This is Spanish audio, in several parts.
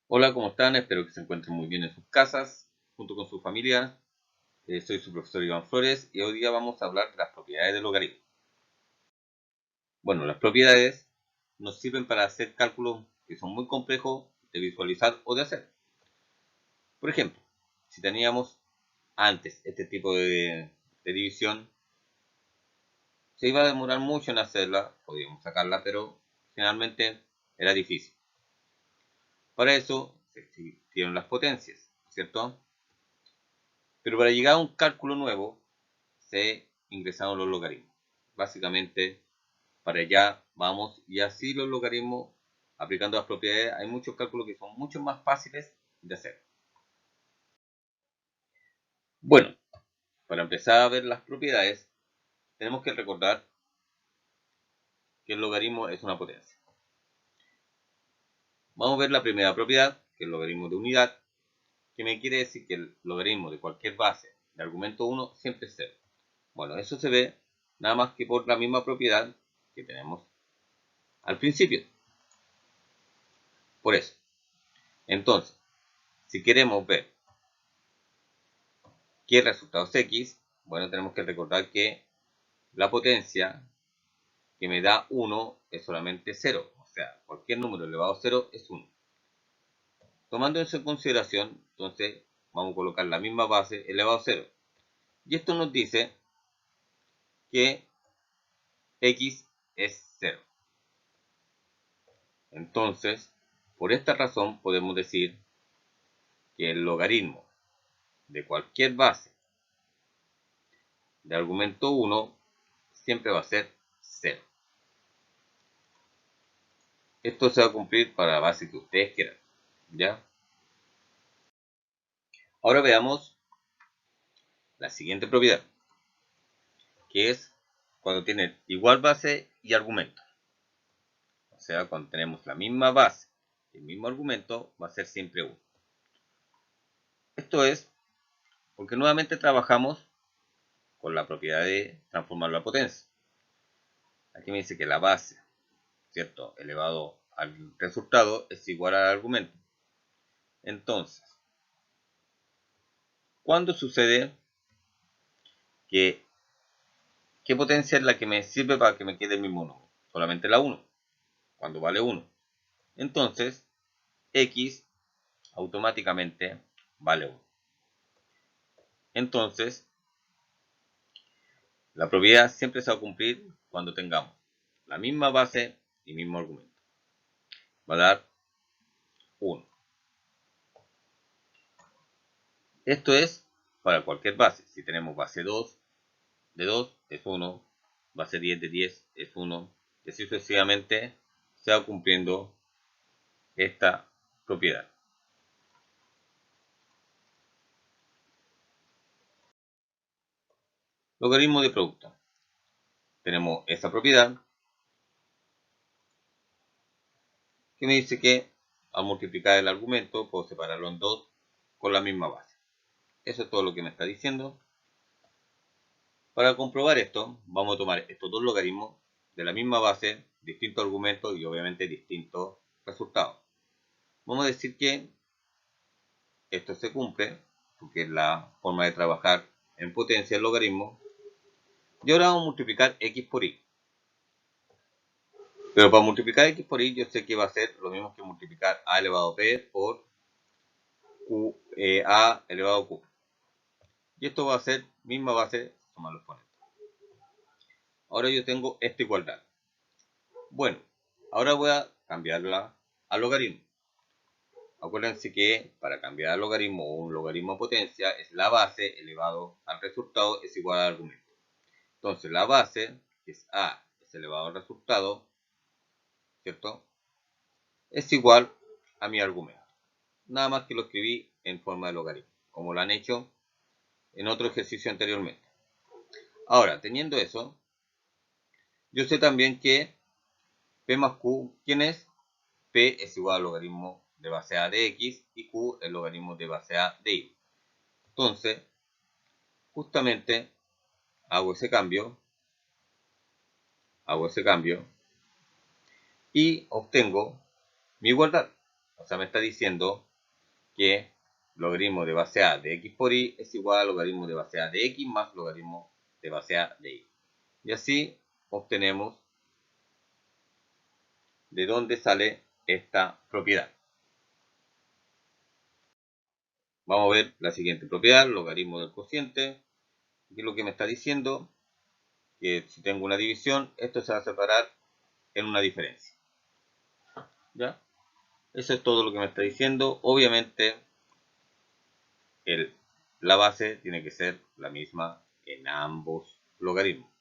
Hola, ¿cómo están? Espero que se encuentren muy bien en sus casas, junto con su familia. Soy su profesor Iván Flores y hoy día vamos a hablar de las propiedades del logaritmo. Bueno, las propiedades nos sirven para hacer cálculos que son muy complejos de visualizar o de hacer. Por ejemplo, si teníamos antes este tipo de división, se iba a demorar mucho en hacerla, podíamos sacarla, pero generalmente era difícil. Para eso se existieron las potencias, ¿cierto? Pero para llegar a un cálculo nuevo, se ingresaron los logaritmos. Básicamente, para allá vamos, y así los logaritmos, aplicando las propiedades, hay muchos cálculos que son mucho más fáciles de hacer. Bueno, para empezar a ver las propiedades, tenemos que recordar que el logaritmo es una potencia. Vamos a ver la primera propiedad, que es el logaritmo de unidad, que me quiere decir que el logaritmo de cualquier base de argumento 1 siempre es 0. Bueno, eso se ve nada más que por la misma propiedad que tenemos al principio. Por eso. Entonces, si queremos ver qué resultado es x, bueno, tenemos que recordar que la potencia que me da 1 es solamente 0. O sea, cualquier número elevado a 0 es 1. Tomando eso en consideración, entonces vamos a colocar la misma base elevado a 0. Y esto nos dice que x es 0. Entonces, por esta razón podemos decir que el logaritmo de cualquier base de argumento 1 siempre va a ser 0. Esto se va a cumplir para la base que ustedes quieran, ¿ya? Ahora veamos la siguiente propiedad, que es cuando tienen igual base y argumento. O sea, cuando tenemos la misma base y el mismo argumento, va a ser siempre 1. Esto es porque nuevamente trabajamos con la propiedad de transformar la potencia. Aquí me dice que la base, ¿cierto?, elevado al resultado es igual al argumento. Entonces, ¿cuándo sucede que qué potencia es la que me sirve para que me quede el mismo número? Solamente la 1, cuando vale 1. Entonces, x automáticamente vale 1. Entonces, la propiedad siempre se va a cumplir cuando tengamos la misma base y mismo argumento. Va a dar 1. Esto es para cualquier base. Si tenemos base 2 de 2 es 1, base 10 de 10 es 1, y así sucesivamente se va cumpliendo esta propiedad. Logaritmo de producto. Tenemos esta propiedad que me dice que al multiplicar el argumento puedo separarlo en dos con la misma base. Eso es todo lo que me está diciendo. Para comprobar esto, vamos a tomar estos dos logaritmos de la misma base, distintos argumentos y obviamente distintos resultados. Vamos a decir que esto se cumple, porque es la forma de trabajar en potencia el logaritmo. Y ahora vamos a multiplicar x por y. Pero para multiplicar x por y yo sé que va a ser lo mismo que multiplicar a elevado a p por a elevado a q. Y esto va a ser misma base, sumar los exponentes. Ahora yo tengo esta igualdad. Bueno, ahora voy a cambiarla a logaritmo. Acuérdense que para cambiar al logaritmo o un logaritmo a potencia es la base elevado al resultado es igual al argumento. Entonces la base, que es a, es elevado al resultado, ¿cierto?, es igual a mi argumento. Nada más que lo escribí en forma de logaritmo, como lo han hecho en otro ejercicio anteriormente. Ahora, teniendo eso, yo sé también que p más q, ¿quién es? P es igual al logaritmo de base a de x y q el logaritmo de base a de y. Entonces, justamente hago ese cambio y obtengo mi igualdad. O sea, me está diciendo que logaritmo de base A de x por y es igual a logaritmo de base A de x más logaritmo de base A de y. Y así obtenemos de dónde sale esta propiedad. Vamos a ver la siguiente propiedad, logaritmo del cociente. Aquí lo que me está diciendo que si tengo una división, esto se va a separar en una diferencia. ¿Ya? Eso es todo lo que me está diciendo. Obviamente, la base tiene que ser la misma en ambos logaritmos.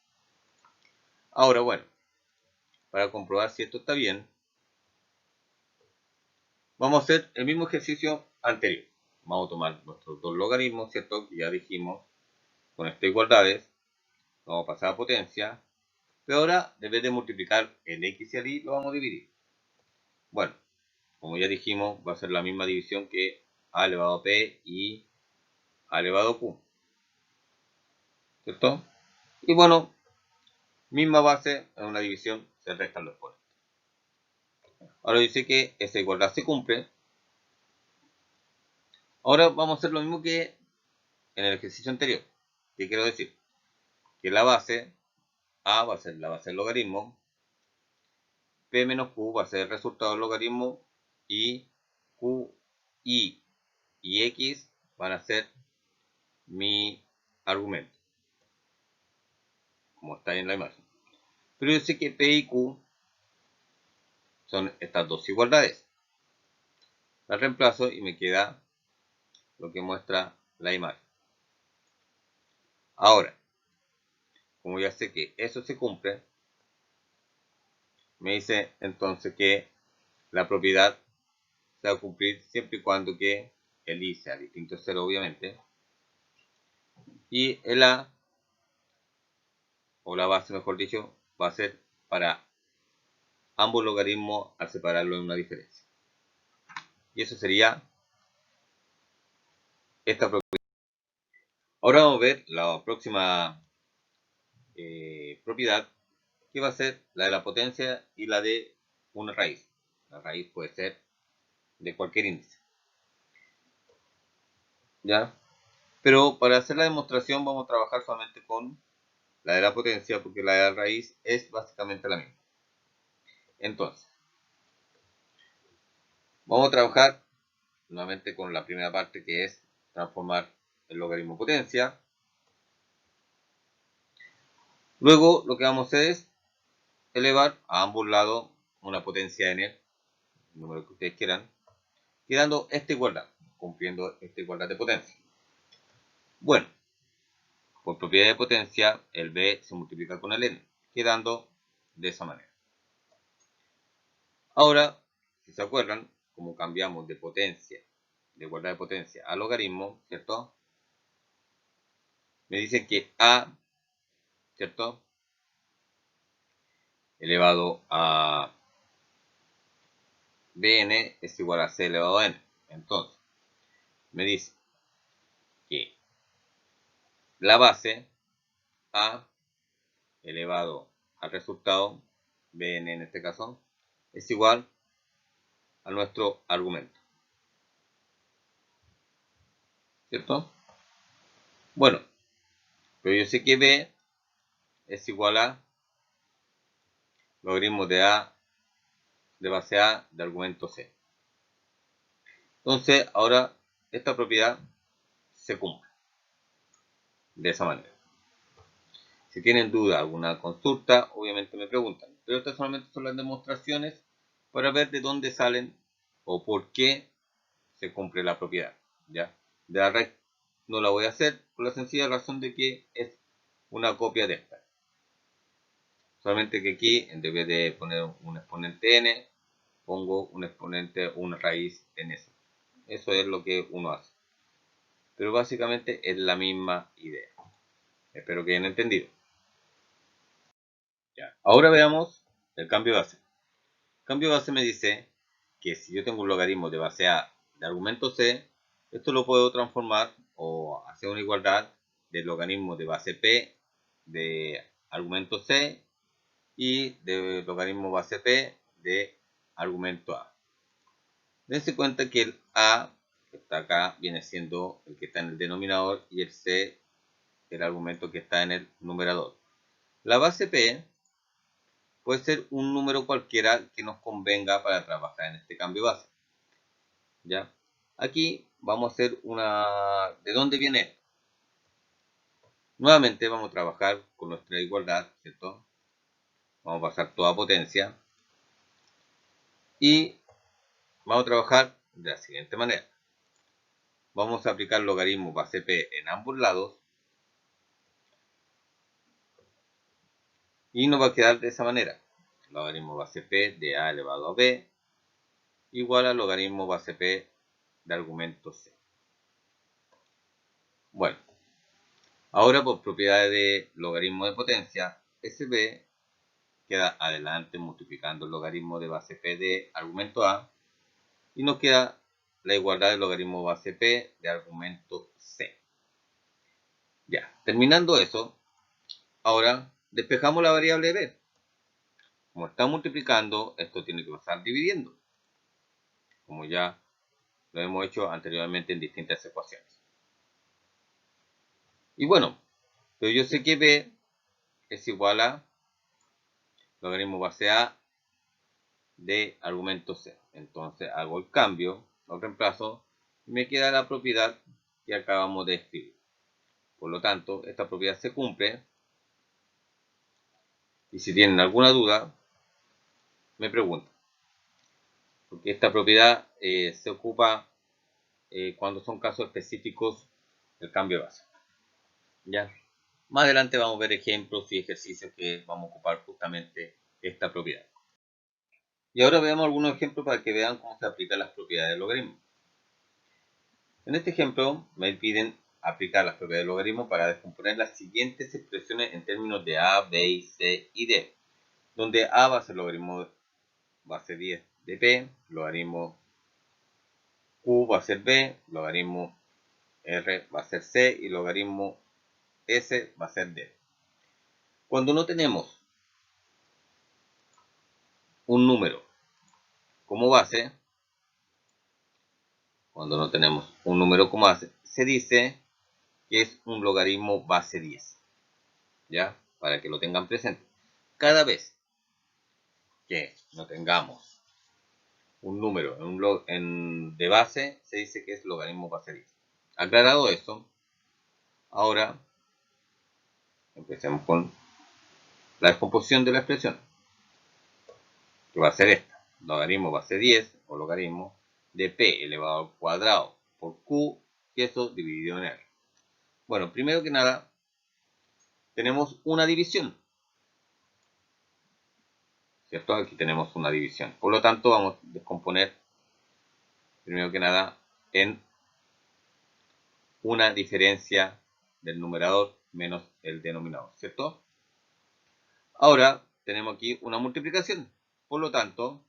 Ahora, bueno, para comprobar si esto está bien, vamos a hacer el mismo ejercicio anterior. Vamos a tomar nuestros dos logaritmos, ¿cierto? Que ya dijimos con estas igualdades. Vamos a pasar a potencia. Pero ahora, en vez de multiplicar el x y el y, lo vamos a dividir. Bueno, como ya dijimos, va a ser la misma división que a elevado a p y a elevado a q. ¿Cierto? Y bueno, misma base, en una división se restan los exponentes. Ahora dice que esa igualdad se cumple. Ahora vamos a hacer lo mismo que en el ejercicio anterior. ¿Qué quiero decir? Que la base a va a ser la base del logaritmo, p menos q va a ser el resultado del logaritmo y q, y x van a ser mi argumento, como está en la imagen. Pero yo sé que p y q son estas dos igualdades. La reemplazo y me queda lo que muestra la imagen. Ahora, como ya sé que eso se cumple, me dice entonces que la propiedad se va a cumplir siempre y cuando que el i sea distinto a 0, obviamente, y el a, o la base mejor dicho, va a ser para ambos logaritmos al separarlo en una diferencia. Y eso sería esta propiedad. Ahora vamos a ver la próxima propiedad, que va a ser la de la potencia y la de una raíz. La raíz puede ser de cualquier índice. ¿Ya? Pero para hacer la demostración vamos a trabajar solamente con la de la potencia, porque la de la raíz es básicamente la misma. Entonces, vamos a trabajar nuevamente con la primera parte, que es transformar el logaritmo potencia. Luego lo que vamos a hacer es elevar a ambos lados una potencia n, el número que ustedes quieran, quedando esta igualdad, cumpliendo esta igualdad de potencia. Bueno, por propiedad de potencia, el b se multiplica con el n, quedando de esa manera. Ahora, si se acuerdan, como cambiamos de potencia, de igualdad de potencia a logaritmo, ¿cierto? Me dicen que a, ¿cierto? Elevado a bn es igual a c elevado a n. Entonces, me dice que la base a elevado al resultado, bn en este caso, es igual a nuestro argumento. ¿Cierto? Bueno, pero yo sé que b es igual a logaritmo de a de base a de argumento c. Entonces, ahora esta propiedad se cumple de esa manera. Si tienen duda, alguna consulta, obviamente me preguntan. Pero estas solamente son las demostraciones para ver de dónde salen o por qué se cumple la propiedad. ¿Ya? De la raíz no la voy a hacer por la sencilla razón de que es una copia de esta. Solamente que aquí, en vez de poner un exponente n, pongo un exponente, una raíz en eso. Eso es lo que uno hace. Pero básicamente es la misma idea. Espero que hayan entendido. Ya. Ahora veamos el cambio de base. El cambio de base me dice que si yo tengo un logaritmo de base A de argumento C, esto lo puedo transformar o hacer una igualdad del logaritmo de base P de argumento C y del logaritmo base P de argumento A. Dense cuenta que el A, que está acá, viene siendo el que está en el denominador y el C, el argumento que está en el numerador. La base P puede ser un número cualquiera que nos convenga para trabajar en este cambio base. ¿Ya? Aquí vamos a hacer una... ¿De dónde viene? Nuevamente vamos a trabajar con nuestra igualdad, ¿cierto? Vamos a pasar toda potencia. Y vamos a trabajar de la siguiente manera. Vamos a aplicar logaritmo base P en ambos lados. Y nos va a quedar de esa manera. Logaritmo base P de A elevado a B igual a logaritmo base P de argumento C. Bueno, ahora por propiedades de logaritmo de potencia, SB queda adelante multiplicando el logaritmo de base P de argumento A y nos queda la igualdad del logaritmo base P de argumento C. Ya, terminando eso, ahora despejamos la variable B. Como está multiplicando, esto tiene que pasar dividiendo, como ya lo hemos hecho anteriormente en distintas ecuaciones. Y bueno, pero yo sé que B es igual a logaritmo base A de argumento C. Entonces hago el cambio, lo reemplazo y me queda la propiedad que acabamos de escribir. Por lo tanto, esta propiedad se cumple. Y si tienen alguna duda, me preguntan. Porque esta propiedad se ocupa cuando son casos específicos del cambio de base. ¿Ya? Más adelante vamos a ver ejemplos y ejercicios que vamos a ocupar justamente esta propiedad. Y ahora veamos algunos ejemplos para que vean cómo se aplican las propiedades del logaritmo. En este ejemplo me piden aplicar las propiedades del logaritmo para descomponer las siguientes expresiones en términos de A, B, C y D, donde A va a ser logaritmo base 10 de P, logaritmo Q va a ser B, logaritmo R va a ser C y logaritmo S va a ser D. Cuando no tenemos un número como base, se dice que es un logaritmo base 10. ¿Ya? Para que lo tengan presente. Cada vez que no tengamos un número de base, se dice que es logaritmo base 10. Aclarado eso, ahora empecemos con la descomposición de la expresión, que va a ser esta. Logaritmo base 10 o logaritmo de P elevado al cuadrado por Q, y eso dividido en R. Bueno, primero que nada, tenemos una división. ¿Cierto? Aquí tenemos una división. Por lo tanto, vamos a descomponer, primero que nada, en una diferencia del numerador menos el denominador. ¿Cierto? Ahora, tenemos aquí una multiplicación. Por lo tanto,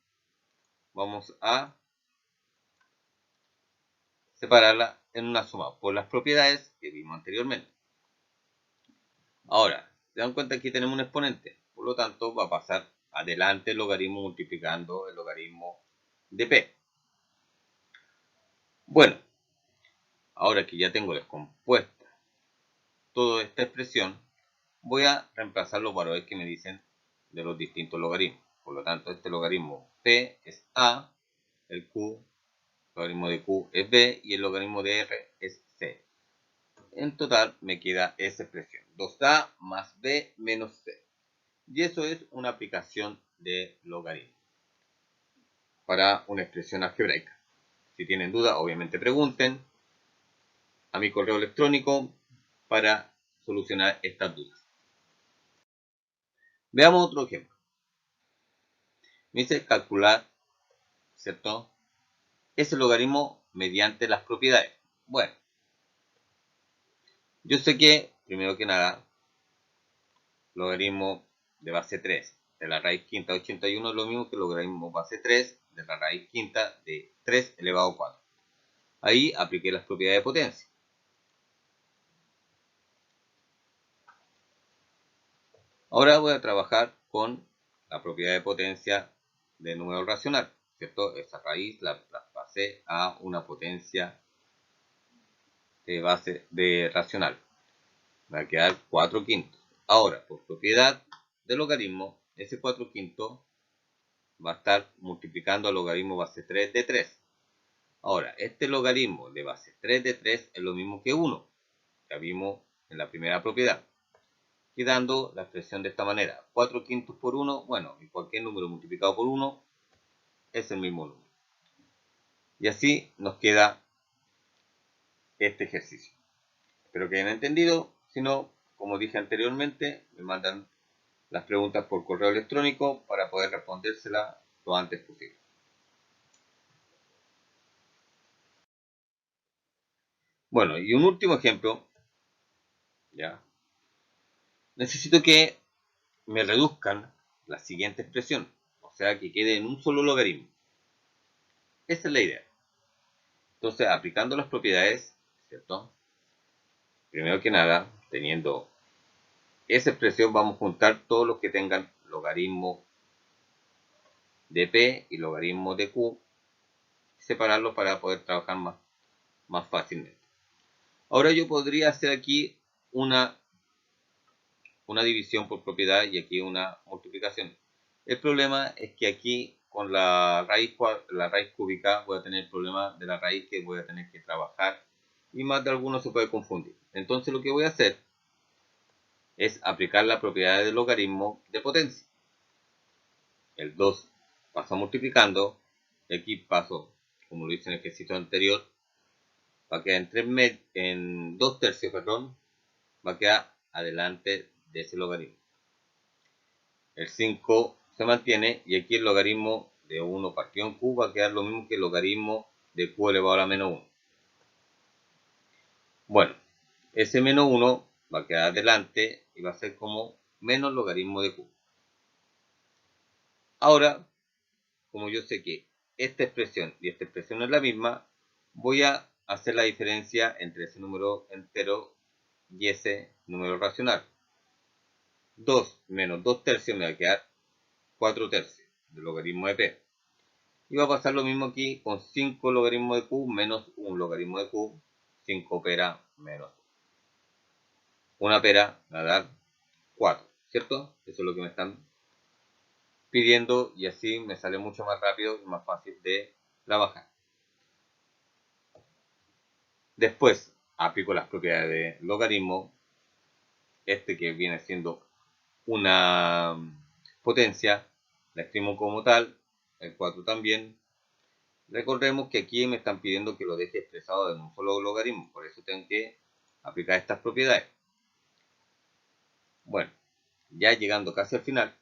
vamos a separarla en una suma por las propiedades que vimos anteriormente. Ahora, se dan cuenta que aquí tenemos un exponente. Por lo tanto, va a pasar adelante el logaritmo multiplicando el logaritmo de P. Bueno, ahora que ya tengo descompuesta toda esta expresión, voy a reemplazar los valores que me dicen de los distintos logaritmos. Por lo tanto, este logaritmo P es A, el logaritmo de Q es B y el logaritmo de R es C. En total me queda esa expresión, 2A más B menos C. Y eso es una aplicación de logaritmo para una expresión algebraica. Si tienen duda, obviamente pregunten a mi correo electrónico para solucionar estas dudas. Veamos otro ejemplo. Me dice calcular, ¿cierto?, ese logaritmo mediante las propiedades. Bueno, yo sé que, primero que nada, logaritmo de base 3 de la raíz quinta de 81 es lo mismo que logaritmo base 3 de la raíz quinta de 3 elevado a 4. Ahí apliqué las propiedades de potencia. Ahora voy a trabajar con la propiedad de potencia del número racional. ¿cierto? Esa raíz la traspasé a una potencia de base de racional. Va a quedar 4 quintos. Ahora, por propiedad del logaritmo, ese 4 quintos va a estar multiplicando al logaritmo base 3 de 3. Ahora, este logaritmo de base 3 de 3 es lo mismo que 1. Ya vimos en la primera propiedad. Quedando la expresión de esta manera. 4 quintos por 1, bueno, y cualquier número multiplicado por 1 es el mismo número. Y así nos queda este ejercicio. Espero que hayan entendido. Si no, como dije anteriormente, me mandan las preguntas por correo electrónico para poder respondérselas lo antes posible. Bueno, y un último ejemplo. ¿Ya? Necesito que me reduzcan la siguiente expresión. O sea, que quede en un solo logaritmo. Esa es la idea. Entonces, aplicando las propiedades, ¿cierto? Primero que nada, teniendo esa expresión, vamos a juntar todos los que tengan logaritmo de P y logaritmo de Q, separarlos para poder trabajar más fácilmente. Ahora yo podría hacer aquí una división por propiedad y aquí una multiplicación. El problema es que aquí con la raíz cúbica voy a tener el problema de la raíz que voy a tener que trabajar y más de alguno se puede confundir. Entonces lo que voy a hacer es aplicar la propiedad del logaritmo de potencia. El 2 pasa multiplicando, y aquí paso, como lo hice en el ejercicio anterior, va a quedar en 2 tercios, va a quedar adelante de ese logaritmo. El 5 se mantiene y aquí el logaritmo de 1 partido en q va a quedar lo mismo que el logaritmo de q elevado a la menos 1. Bueno, ese menos 1 va a quedar adelante y va a ser como menos logaritmo de q. Ahora, como yo sé que esta expresión y esta expresión es la misma, voy a hacer la diferencia entre ese número entero y ese número racional. 2 menos 2 tercios me va a quedar 4 tercios del logaritmo de p. Y va a pasar lo mismo aquí con 5 logaritmo de q menos 1 logaritmo de q, 5 pera menos 1 pera va a dar 4, ¿cierto? Eso es lo que me están pidiendo y así me sale mucho más rápido y más fácil de trabajar. Después aplico las propiedades de logaritmo, este que viene siendo una potencia, la escribo como tal, el 4 también. Recordemos que aquí me están pidiendo que lo deje expresado en un solo logaritmo, por eso tengo que aplicar estas propiedades. Bueno, ya llegando casi al final,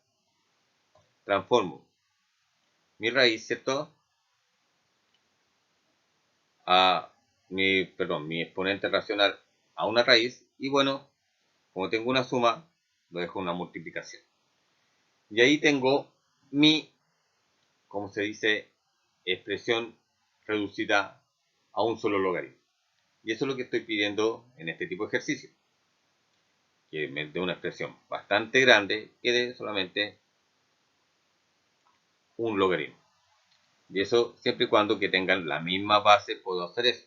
transformo mi raíz, ¿cierto? Mi exponente racional a una raíz y bueno, como tengo una suma, lo dejo una multiplicación. Y ahí tengo mi, como se dice, expresión reducida a un solo logaritmo. Y eso es lo que estoy pidiendo en este tipo de ejercicio. Que me dé una expresión bastante grande que dé solamente un logaritmo. Y eso siempre y cuando que tengan la misma base puedo hacer eso.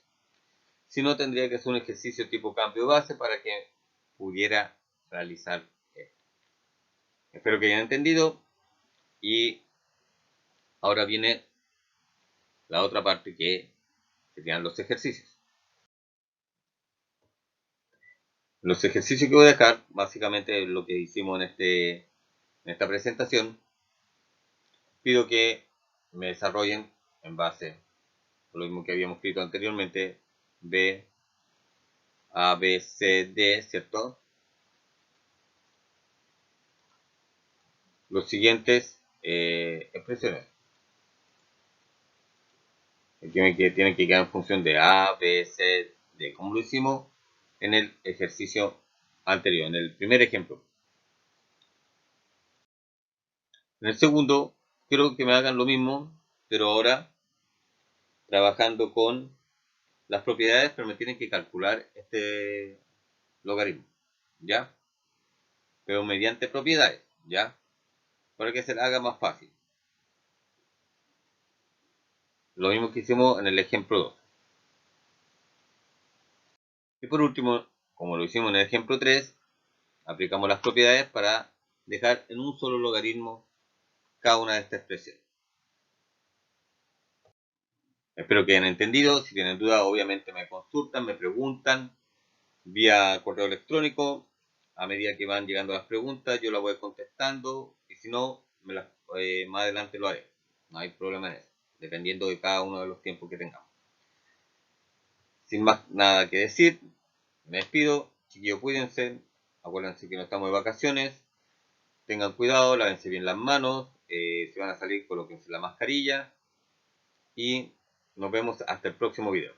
Si no, tendría que hacer un ejercicio tipo cambio de base para que pudiera realizar esto. Espero que hayan entendido y ahora viene la otra parte que serían los ejercicios. Los ejercicios que voy a dejar, básicamente lo que hicimos en esta presentación, pido que me desarrollen en base a lo mismo que habíamos escrito anteriormente, B, A, B, C, D, ¿cierto? Los siguientes expresiones. Que tienen que quedar en función de A, B, C, D, como lo hicimos en el ejercicio anterior, en el primer ejemplo. En el segundo, quiero que me hagan lo mismo, pero ahora trabajando con las propiedades, pero me tienen que calcular este logaritmo, ¿ya? Pero mediante propiedades, ¿ya? Para que se le haga más fácil. Lo mismo que hicimos en el ejemplo 2. Y por último, como lo hicimos en el ejemplo 3, aplicamos las propiedades para dejar en un solo logaritmo cada una de estas expresiones. Espero que hayan entendido. Si tienen dudas, obviamente me consultan, me preguntan vía correo electrónico. A medida que van llegando las preguntas, yo las voy contestando. Y si no, más adelante lo haré. No hay problema en eso, dependiendo de cada uno de los tiempos que tengamos. Sin más nada que decir, me despido. Chiquillos, cuídense. Acuérdense que no estamos de vacaciones. Tengan cuidado, lávense bien las manos. Si van a salir, colóquense la mascarilla. Y nos vemos hasta el próximo video.